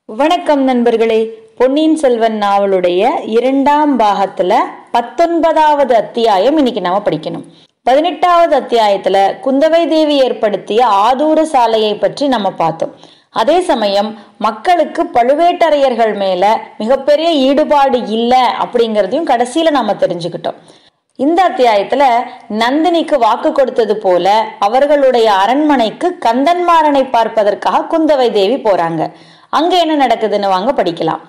வணக்கம் நண்பர்களே. பொன்னியின் செல்வன் நாவலுடைய 2ஆம் பாகத்துல 19வது அத்தியாயம் இன்னைக்கு நாம படிக்கணும். 18வது அத்தியாயத்துல குந்தவை தேவி ஏற்படுத்திய ஆதூர சாலையை பற்றி நம்ம பார்த்தோம். அதே சமயம் மக்களுக்கு பழுவேட்டரையர்கள் மேல மிகப்பெரிய ஈடுபாடு இல்லை அப்படிங்கிறதையும் கடைசியில நாம தெரிஞ்சுக்கிட்டோம். இந்த அத்தியாயத்துல நந்தினிக்கு வாக்கு கொடுத்தது போல அவர்களுடைய அரண்மனைக்கு கந்தன்மாறனை பார்ப்பதற்காக குந்தவை தேவி போறாங்க. அங்க என்ன நடக்குதுன்னு வாங்க படிக்கலாம்.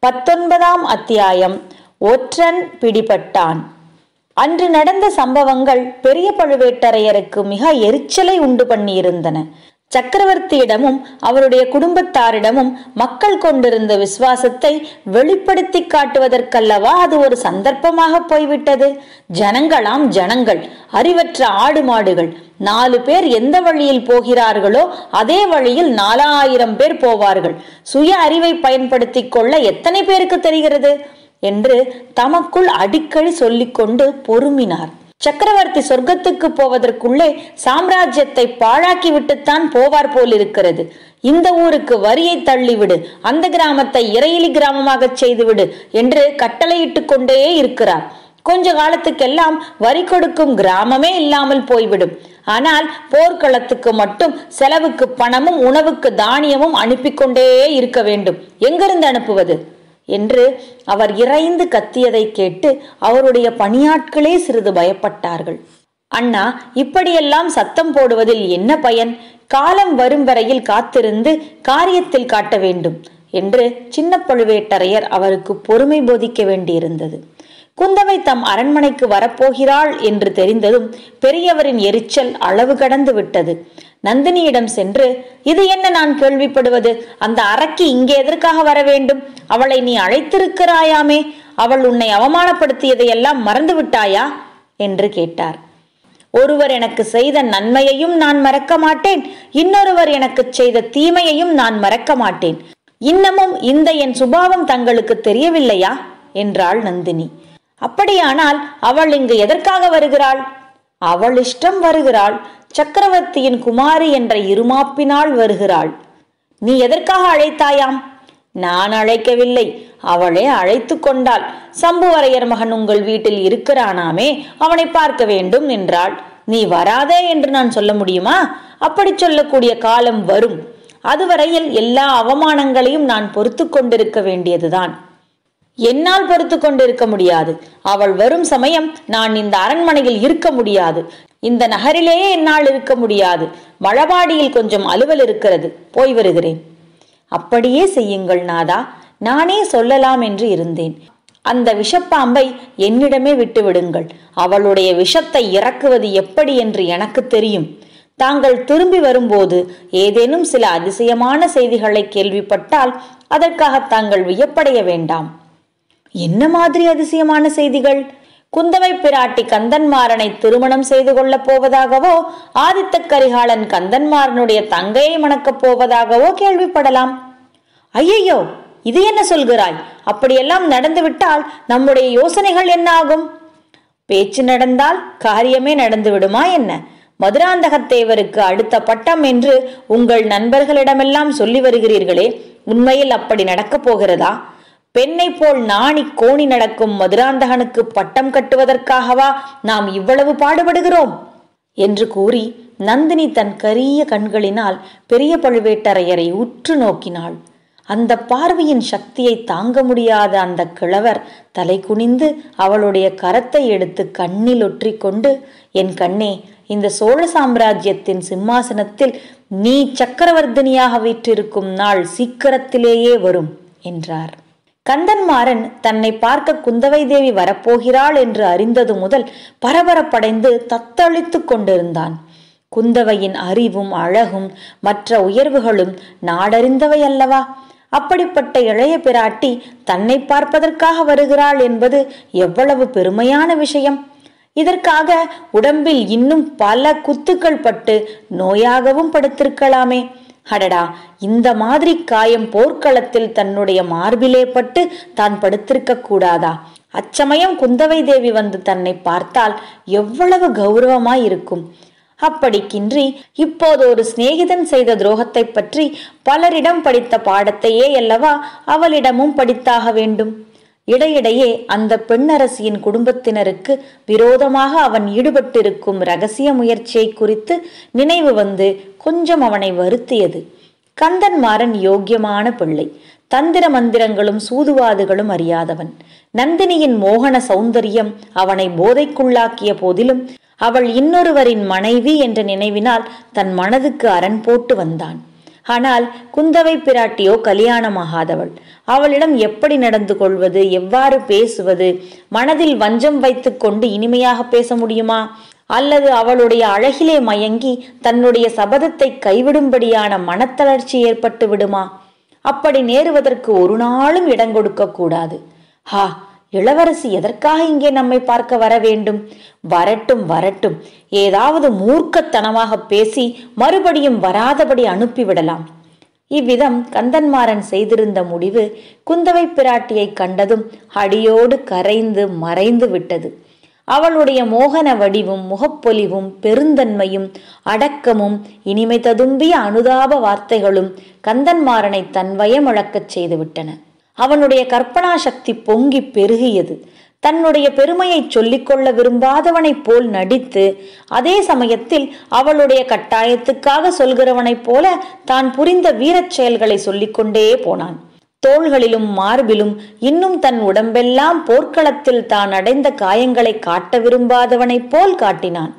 19ஆம் அத்தியாயம் ஒற்றன் பிடிபட்டான். அன்று நடந்த சம்பவங்கள் பெரிய பழுவேட்டரையருக்கு மிக எரிச்சலை உண்டு பண்ணி இருந்தன. சக்கரவர்த்தியிடமும் அவருடைய குடும்பத்தாரிடமும் மக்கள் கொண்டிருந்த விசுவாசத்தை வெளிப்படுத்தி காட்டுவதற்கல்லவா அது ஒரு சந்தர்ப்பமாக போய்விட்டது. ஜனங்களாம் ஜனங்கள், அறிவற்ற ஆடு மாடுகள். 4 பேர் எந்த வழியில் போகிறார்களோ அதே வழியில் 4000 பேர் போவார்கள். சுய அறிவை பயன்படுத்தி கொள்ள எத்தனை பேருக்கு தெரிகிறது என்று தமக்குள் அடிக்கடி சொல்லிக்கொண்டு பொறுமினார். சக்கரவர்த்தி சொர்க்கத்துக்கு போவதற்குள்ளே சாம்ராஜ்யத்தை பாழாக்கி விட்டுத்தான் போவார் போல் இருக்கிறது. இந்த ஊருக்கு வரியை தள்ளிவிடு, அந்த கிராமத்தை இறையிலி கிராமமாக செய்துவிடு என்று கட்டளையிட்டு கொண்டே இருக்கிறார். கொஞ்ச காலத்துக்கெல்லாம் வரி கொடுக்கும் கிராமமே இல்லாமல் போய்விடும். ஆனால் போர்க்களத்துக்கு மட்டும் செலவுக்கு பணமும் உணவுக்கு தானியமும் அனுப்பி கொண்டே இருக்க வேண்டும். எங்கிருந்து அனுப்புவது என்று அவர் இறைந்து கத்தியதை கேட்டு அவருடைய பணியாட்களே சிறிது பயப்பட்டார்கள். அண்ணா, இப்படியெல்லாம் சத்தம் போடுவதில் என்ன பயன்? காலம் வரும் வரையில் காத்திருந்து காரியத்தில் காட்ட வேண்டும் என்று சின்ன பழுவேட்டரையர் அவருக்கு பொறுமை போதிக்க வேண்டியிருந்தது. குந்தவை தம் அரண்மனைக்கு வரப்போகிறாள் என்று தெரிந்ததும் பெரியவரின் எரிச்சல் அளவு கடந்து விட்டது. நந்தினியிடம் சென்று, இது என்ன நான் கேள்விப்படுவது? அந்த அரக்கி இங்கே எதற்காக வர வேண்டும்? அவளை நீ அழைத்திருக்கிறாயாமே, அவள் உன்னை அவமானப்படுத்தியதையெல்லாம் மறந்து விட்டாயா என்று கேட்டார். ஒருவர் எனக்கு செய்த நன்மையையும் நான் மறக்க மாட்டேன், இன்னொருவர் எனக்கு செய்த தீமையையும் நான் மறக்க மாட்டேன். இன்னமும் இந்த என் சுபாவம் தங்களுக்கு தெரியவில்லையா என்றாள் நந்தினி. அப்படியானால் அவள் இங்கு எதற்காக வருகிறாள்? அவள் இஷ்டம் வருகிறாள். சக்கரவர்த்தியின் குமாரி என்ற இருமாப்பினால் வருகிறாள். நீ எதற்காக அழைத்தாயாம்? நான் அழைக்கவில்லை, அவளே அழைத்து கொண்டாள். சம்புவரையர் மகன் உங்கள் வீட்டில் இருக்கிறானாமே, அவனை பார்க்க வேண்டும் என்றாள். நீ வராதே என்று நான் சொல்ல முடியுமா? அப்படி சொல்லக்கூடிய காலம் வரும். அதுவரையில் எல்லா அவமானங்களையும் நான் பொறுத்து கொண்டிருக்க வேண்டியதுதான். என்னால் பொறுத்து கொண்டிருக்க முடியாது. அவள் வரும் சமயம் நான் இந்த அரண்மனையில் இருக்க முடியாது. இந்த நகரிலேயே என்னால் இருக்க முடியாது. மழபாடியில் கொஞ்சம் அலுவல் இருக்கிறது, போய் வருகிறேன். அப்படியே செய்யுங்கள் நாதா, நானே சொல்லலாம் என்று இருந்தேன். அந்த விஷப்பாம்பை என்னிடமே விட்டு விடுங்கள். அவளுடைய விஷத்தை இறக்குவது எப்படி என்று எனக்கு தெரியும். தாங்கள் திரும்பி வரும்போது ஏதேனும் சில அதிசயமான செய்திகளை கேள்விப்பட்டால் அதற்காக தாங்கள் வியப்படைய வேண்டாம். என்ன மாதிரி அதிசயமான செய்திகள்? குந்தவை பிராட்டி கந்தன்மாறனை திருமணம் செய்து கொள்ளப் போவதாகவோ, ஆதித்த கரிகாலன் கந்தன்மாறனுடைய தங்கையை மணக்கப் போவதாகவோ கேள்விப்படலாம். ஐயையோ, இது என்ன சொல்கிறாய்? அப்படியெல்லாம் நடந்துவிட்டால் நம்முடைய யோசனைகள் என்ன ஆகும்? பேச்சு நடந்தால் காரியமே நடந்து விடுமா என்ன? மதுராந்தகத்தேவருக்கு அடுத்த பட்டம் என்று உங்கள் நண்பர்களிடமெல்லாம் சொல்லி வருகிறீர்களே, உண்மையில் அப்படி நடக்கப் போகிறதா? பெண்ணை போல் நாணி கோணி நடக்கும் மதுராந்தகனுக்கு பட்டம் கட்டுவதற்காகவா நாம் இவ்வளவு பாடுபடுகிறோம் என்று கூறி நந்தினி தன் கரிய கண்களினால் பெரிய பழுவேட்டரையரை உற்று நோக்கினாள். அந்த பார்வையின் சக்தியை தாங்க முடியாத அந்த கிழவர் தலை குனிந்து அவளுடைய கரத்தை எடுத்து கண்ணில் ஒற்றிக்கொண்டு, என் கண்ணே, இந்த சோழ சாம்ராஜ்யத்தின் சிம்மாசனத்தில் நீ சக்கரவர்த்தினியாக வீற்றிருக்கும் நாள் சீக்கிரத்திலேயே வரும் என்றார். கந்தன்மாறன் தன்னை பார்க்க குந்தவை தேவி வரப்போகிறாள் என்று அறிந்தது முதல் பரபரப்படைந்து தத்தளித்து கொண்டிருந்தான். குந்தவையின் அறிவும் அழகும் மற்ற உயர்வுகளும் நாடறிந்தவை அல்லவா? அப்படிப்பட்ட இளைய பிராட்டி தன்னை பார்ப்பதற்காக வருகிறாள் என்பது எவ்வளவு பெருமையான விஷயம்! இதற்காக உடம்பில் இன்னும் பல குத்துக்கள் பட்டு நோயாகவும் படுத்திருக்கலாமே. அடடா, இந்த மாதிரி காயம் போர்க்களத்தில் தன்னுடைய மார்பிலே பட்டு தான் படுத்திருக்க கூடாதா? அச்சமயம் குந்தவை தேவி வந்து தன்னை பார்த்தால் எவ்வளவு கௌரவமாயிருக்கும்! அப்படிக்கின்றி இப்போது ஒரு சிநேகிதன் செய்த துரோகத்தை பற்றி பலரிடம் படித்த பாடத்தையே அல்லவா அவளிடமும் படித்தாக வேண்டும். இடையிடையே அந்த பெண்ணரசியின் குடும்பத்தினருக்கு விரோதமாக அவன் ஈடுபட்டிருக்கும் இரகசிய முயற்சியை குறித்து நினைவு வந்து கொஞ்சம் அவனை வருத்தியது. கந்தன்மாறன் யோக்கியமான பிள்ளை, தந்திர மந்திரங்களும் சூதுவாதுகளும் அறியாதவன். நந்தினியின் மோகன சௌந்தரியம் அவனை போதைக்குள்ளாக்கிய போதிலும் அவள் இன்னொருவரின் மனைவி என்ற நினைவினால் தன் மனதுக்கு அரண் போட்டு வந்தான். ஆனால் குந்தவை பிராட்டியோ கல்யாணமாகாதவள். அவளிடம் எப்படி நடந்து கொள்வது, எவ்வாறு பேசுவது? மனதில் வஞ்சம் வைத்து கொண்டு இனிமையாக பேச முடியுமா? அல்லது அவளுடைய அழகிலே மயங்கி தன்னுடைய சபதத்தை கைவிடும்படியான மனத்தளர்ச்சி ஏற்பட்டு விடுமா? அப்படி நேருவதற்கு ஒரு நாளும் இடங்கொடுக்க கூடாது. ஹா, இளவரசி எதற்காக இங்கே நம்மை பார்க்க வர வேண்டும்? வரட்டும் வரட்டும், ஏதாவது மூர்க்கத்தனமாக பேசி மறுபடியும் வராதபடி அனுப்பிவிடலாம். இவ்விதம் கந்தன்மாறன் செய்திருந்த முடிவு குந்தவை பிராட்டியை கண்டதும் அடியோடு கரைந்து மறைந்து விட்டது. அவளுடைய மோகன வடிவும் முகப்பொலிவும் பெருந்தன்மையும் அடக்கமும் இனிமை ததும்பிய அனுதாப வார்த்தைகளும் கந்தன்மாறனை தன்வயமிழக்கச் செய்துவிட்டன. அவனுடைய கற்பனா சக்தி பொங்கி பெருகியது. தன்னுடைய பெருமையை சொல்லிக்கொள்ள விரும்பாதவனைப் போல் நடித்து, அதே சமயத்தில் அவளுடைய கட்டாயத்துக்காக சொல்கிறவனைப் போல தான் புரிந்த வீரச் செயல்களை சொல்லிக்கொண்டே போனான். தோள்களிலும் மார்பிலும் இன்னும் தன் உடம்பெல்லாம் போர்க்களத்தில் தான் அடைந்த காயங்களை காட்ட விரும்பாதவனைப் போல் காட்டினான்.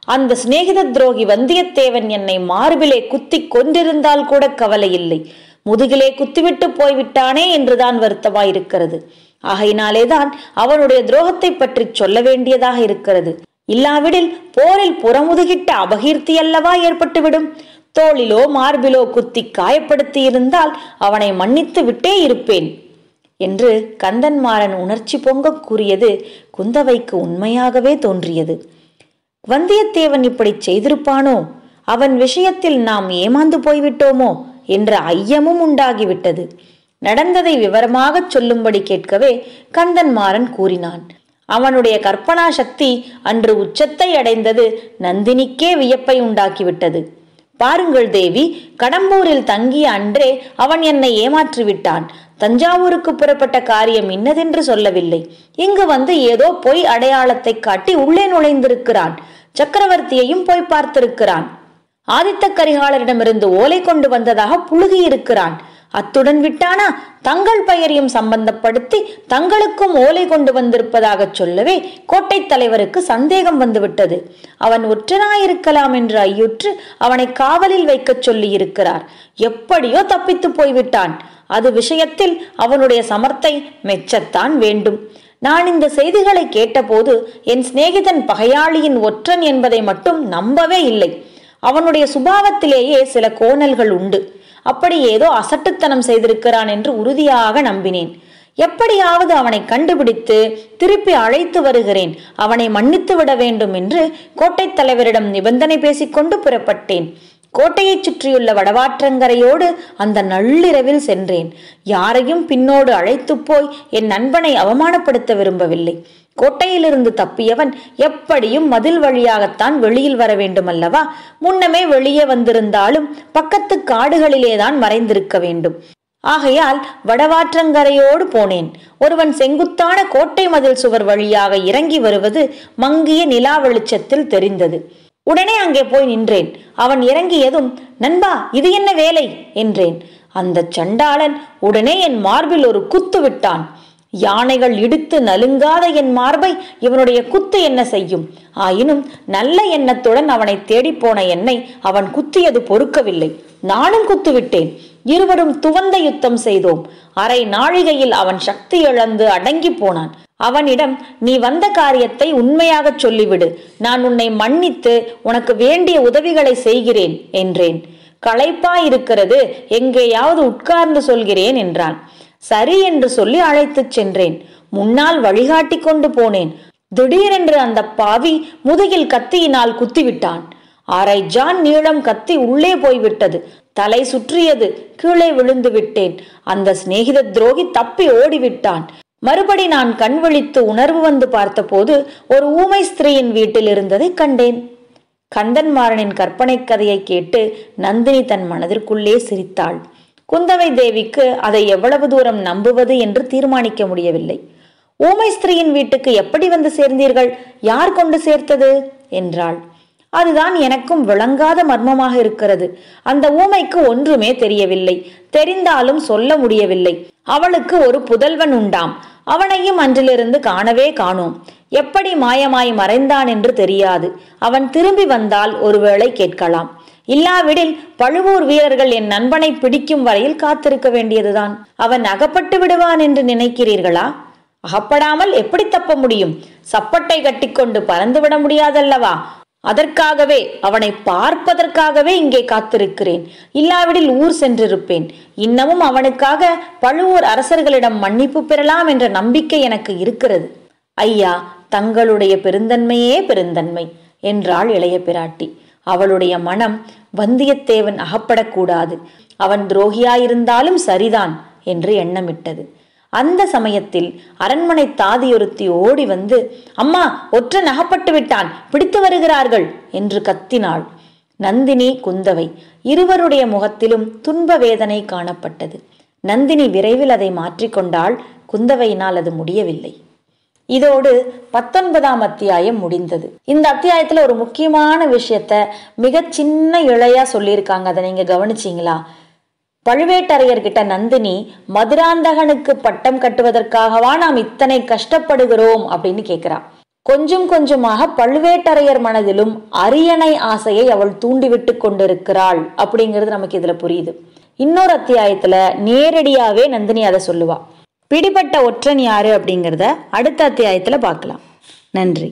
அந்த சிநேகித துரோகி வந்தியத்தேவன் என்னை மார்பிலே குத்தி கொண்டிருந்தால் கூட கவலை இல்லை, முதுகிலே குத்திவிட்டு போய்விட்டானே என்றுதான் வருத்தமாயிருக்கிறது. ஆகையினாலேதான் அவனுடைய துரோகத்தை பற்றி சொல்ல வேண்டியதாக இருக்கிறது. இல்லாவிடில் போரில் புறமுதுகிட்ட அபகீர்த்தி அல்லவா ஏற்பட்டுவிடும். தோளிலோ மார்பிலோ குத்தி காயப்படுத்தி இருந்தால் அவனை மன்னித்து விட்டே இருப்பேன் என்று கந்தன்மாறன் உணர்ச்சி பொங்க கூறியது குந்தவைக்கு உண்மையாகவே தோன்றியது. வந்தியத்தேவன் இப்படி செய்திருப்பானோ? அவன் விஷயத்தில் நாம் ஏமாந்து போய்விட்டோமோ என்ற ஐயமும் உண்டாகிவிட்டது. நடந்ததை விவரமாக சொல்லும்படி கேட்கவே கந்தன்மாறன் கூறினான். அவனுடைய கற்பனா சக்தி அன்று உச்சத்தை அடைந்தது நந்தினிக்கே வியப்பை உண்டாக்கிவிட்டது. பாருங்கள் தேவி, கடம்பூரில் தங்கிய அன்றே அவன் என்னை ஏமாற்றிவிட்டான். தஞ்சாவூருக்கு புறப்பட்ட காரியம் இன்னதென்று சொல்லவில்லை. இங்கு வந்து ஏதோ பொய் அடையாளத்தை காட்டி உள்ளே நுழைந்திருக்கிறான். சக்கரவர்த்தியையும் போய் பார்த்திருக்கிறான். ஆதித்த கரிகாலரிடமிருந்து ஓலை கொண்டு வந்ததாக புழுகியிருக்கிறான். அத்துடன் விட்டானா, தங்கள் பெயரையும் சம்பந்தப்படுத்தி தங்களுக்கும் ஓலை கொண்டு வந்திருப்பதாக சொல்லவே கோட்டை தலைவருக்கு சந்தேகம் வந்துவிட்டது. அவன் ஒற்றனாயிருக்கலாம் என்று ஐயுற்று அவனை காவலில் வைக்க சொல்லி இருக்கிறார். எப்படியோ தப்பித்து போய்விட்டான். அது விஷயத்தில் அவனுடைய சமர்த்தை மெச்சத்தான் வேண்டும். நான் இந்த செய்திகளை கேட்டபோது என் சிநேகிதன் பகையாளியின் ஒற்றன் என்பதை மட்டும் நம்பவே இல்லை. அவனுடைய சுபாவத்திலேயே சில கோணல்கள் உண்டு. அப்படி ஏதோ அசட்டுத்தனம் செய்திருக்கிறான் என்று உறுதியாக நம்பினேன். எப்படியாவது அவனை கண்டுபிடித்து திருப்பி அழைத்து வருகிறேன். அவனை மன்னித்து விட வேண்டும் என்று கோட்டை தலைவரிடம் நிபந்தனை பேசிக்கொண்டு புறப்பட்டேன். கோட்டையை சுற்றியுள்ள வடவாற்றங்கரையோடு அந்த நள்ளிரவில் சென்றேன். யாரையும் பின்னோடு அழைத்து போய் என் நண்பனை அவமானப்படுத்த விரும்பவில்லை. கோட்டையிலிருந்து தப்பியவன் எப்படியும் மதில் வழியாகத்தான் வெளியில் வர வேண்டும் அல்லவா? முன்னமே வெளியே வந்திருந்தாலும் பக்கத்து காடுகளிலேதான் மறைந்திருக்க வேண்டும். ஆகையால் வடவாற்றங்கரையோடு போனேன். ஒருவன் செங்குத்தான கோட்டை மதில் சுவர் வழியாக இறங்கி வருவது மங்கிய நிலா வெளிச்சத்தில் தெரிந்தது. உடனே அங்கே போய் நின்றேன். அவன் இறங்கியதும், நண்பா, இது என்ன வேலை என்றேன். அந்த சண்டாளன் உடனே என் மார்பில் ஒரு குத்து விட்டான். யானைகள் இடித்து நலுங்காத என் மார்பை இவனுடைய குத்து என்ன செய்யும்? ஆயினும் நல்ல எண்ணத்துடன் அவனை தேடிப்போன என்னை அவன் குத்தியது பொறுக்கவில்லை. நானும் குத்துவிட்டேன். இருவரும் துவந்த யுத்தம் செய்தோம். அரை நாழிகையில் அவன் சக்தி இழந்து அடங்கி போனான். அவனிடம், நீ வந்த காரியத்தை உண்மையாக சொல்லிவிடு, நான் உன்னை மன்னித்து உனக்கு வேண்டிய உதவிகளை செய்கிறேன் என்றேன். களைப்பாயிருக்கிறது, எங்கேயாவது உட்கார்ந்து சொல்கிறேன் என்றான். சரி என்று சொல்லி அழைத்துச் சென்றேன். முன்னால் வழிகாட்டி கொண்டு போனேன். திடீரென்று அந்த பாவி முதுகில் கத்தியினால் குத்திவிட்டான். அரை ஜான் நீளம் கத்தி உள்ளே போய்விட்டது. தலை சுற்றியது. கீழே விழுந்து விட்டேன். அந்த சிநேகித துரோகி தப்பி ஓடிவிட்டான். மறுபடி நான் கண் விழித்து உணர்வு வந்து பார்த்தபோது ஒரு ஊமை ஸ்திரீயின் வீட்டில் இருந்ததை கண்டேன். கந்தன்மாறனின் கற்பனை கதையை கேட்டு நந்தினி தன் மனதிற்குள்ளே சிரித்தாள். குந்தவை தேவிக்கு அதை எவ்வளவு தூரம் நம்புவது என்று தீர்மானிக்க முடியவில்லை. ஊமை ஸ்திரீயின் வீட்டுக்கு எப்படி வந்து சேர்ந்தீர்கள்? யார் கொண்டு சேர்த்தது என்றாள். அதுதான் எனக்கும் விளங்காத மர்மமாக இருக்கிறது. அந்த ஊமைக்கு ஒன்றுமே தெரியவில்லை. தெரிந்தாலும் சொல்ல முடியவில்லை. அவளுக்கு ஒரு புதல்வன் உண்டாம். அவனையும் அன்றிலிருந்து காணவே காணோம். எப்படி மாயமாய் மறைந்தான் என்று தெரியாது. அவன் திரும்பி வந்தால் ஒருவேளை கேட்கலாம். இல்லாவிடில் பழுவூர் வீரர்கள் என் நண்பனை பிடிக்கும் வரையில் காத்திருக்க வேண்டியதுதான். அவன் அகப்பட்டு விடுவான் என்று நினைக்கிறீர்களா? அகப்படாமல் எப்படி தப்ப முடியும்? சப்பட்டை கட்டிக்கொண்டு பறந்துவிட முடியாதல்லவா? அதற்காகவே, அவனை பார்ப்பதற்காகவே இங்கே காத்திருக்கிறேன். இல்லாவிடில் ஊர் சென்றிருப்பேன். இன்னமும் அவனுக்காக பழுவூர் அரசர்களிடம் மன்னிப்பு பெறலாம் என்ற நம்பிக்கை எனக்கு இருக்கிறது. ஐயா, தங்களுடைய பெருந்தன்மையே பெருந்தன்மை என்றாள் இளைய பிராட்டி. அவளுடைய மனம் வந்தியத்தேவன் அகப்படக்கூடாது, அவன் துரோகியாயிருந்தாலும் சரிதான் என்று எண்ணமிட்டது. அந்த சமயத்தில் அரண்மனை தாதியொருத்தி ஓடி வந்து, அம்மா, ஒற்றன் அகப்பட்டு விட்டான், பிடித்து வருகிறார்கள் என்று கத்தினாள். நந்தினி, குந்தவை இருவருடைய முகத்திலும் துன்ப வேதனை காணப்பட்டது. நந்தினி விரைவில் அதை மாற்றிக்கொண்டாள். குந்தவையினால் அது முடியவில்லை. இதோடு 19ஆம் அத்தியாயம் முடிந்தது. இந்த அத்தியாயத்துல ஒரு முக்கியமான விஷயத்த மிக சின்ன இழையா சொல்லியிருக்காங்க. அதை நீங்க கவனிச்சீங்களா? பழுவேட்டரையர்கிட்ட நந்தினி மதுராந்தகனுக்கு பட்டம் கட்டுவதற்காகவா நாம் இத்தனை கஷ்டப்படுகிறோம் அப்படின்னு கேட்கிறா. கொஞ்சம் கொஞ்சமாக பழுவேட்டரையர் மனதிலும் அரியணை ஆசையை அவள் தூண்டிவிட்டு கொண்டிருக்கிறாள் அப்படிங்கிறது நமக்கு இதுல புரியுது. இன்னொரு அத்தியாயத்துல நேரடியாவே நந்தினி அதை சொல்லுவா. பிடிபட்ட ஒற்றன் யாரு அப்படிங்கிறத அடுத்த அத்தியாயத்துல பார்க்கலாம். நன்றி.